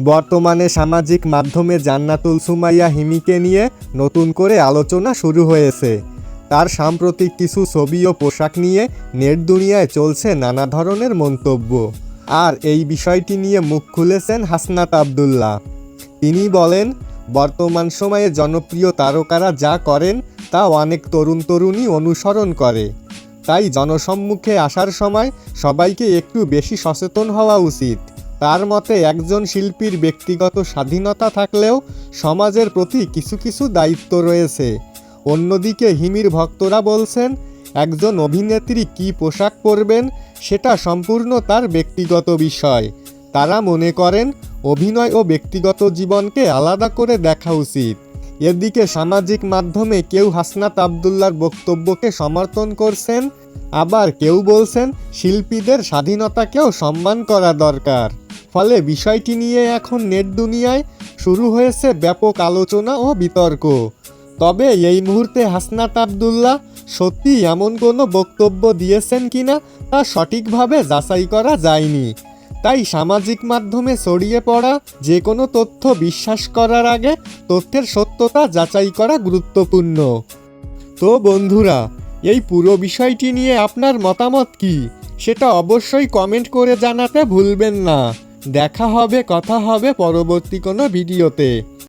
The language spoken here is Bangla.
বর্তমানে সামাজিক মাধ্যমে জান্নাতুল সুমাইয়া হিমিকে নিয়ে নতুন করে আলোচনা শুরু হয়েছে। তার সাম্প্রতিক কিছু ছবি ও পোশাক নিয়ে নেট দুনিয়ায় চলছে নানা ধরনের মন্তব্য। আর এই বিষয়টি নিয়ে মুখ খুলেছেন হাসনাত আব্দুল্লাহ। তিনি বলেন, বর্তমান সময়ে জনপ্রিয় তারকারা যা করেন তা অনেক তরুণী অনুসরণ করে। তাই জনসম্মুখে আসার সময় সবাইকে একটু বেশি সচেতন হওয়া উচিত। তার মতে একজন শিল্পীর ব্যক্তিগত স্বাধীনতা থাকলেও সমাজের প্রতি কিছু কিছু দায়িত্ব রয়েছে। অন্যদিকে হিমির ভক্তরা বলছেন, একজন অভিনেত্রী কী পোশাক পরবেন সেটা সম্পূর্ণ তার ব্যক্তিগত বিষয়। তারা মনে করেন অভিনয় ও ব্যক্তিগত জীবনকে আলাদা করে দেখা উচিত। এদিকে সামাজিক মাধ্যমে কেউ হাসনাত আব্দুল্লাহর বক্তব্যকে সমর্থন করছেন, আবার কেউ বলছেন শিল্পীদের স্বাধীনতাকেও সম্মান করা দরকার। ফলে বিষয়টি নিয়ে এখন নেট দুনিয়ায় শুরু হয়েছে ব্যাপক আলোচনা ও বিতর্ক। তবে এই মুহূর্তে হাসনাত আব্দুল্লাহ সত্যি এমন কোনো বক্তব্য দিয়েছেন কিনা তা সঠিকভাবে যাচাই করা যায়নি। তাই সামাজিক মাধ্যমে ছড়িয়ে পড়া যে কোনো তথ্য বিশ্বাস করার আগে তথ্যের সত্যতা যাচাই করা গুরুত্বপূর্ণ। তো বন্ধুরা, এই পুরো বিষয়টি নিয়ে আপনার মতামত কি সেটা অবশ্যই কমেন্ট করে জানাতে ভুলবেন না। দেখা হবে, কথা হবে পরবর্তী কোনো ভিডিওতে।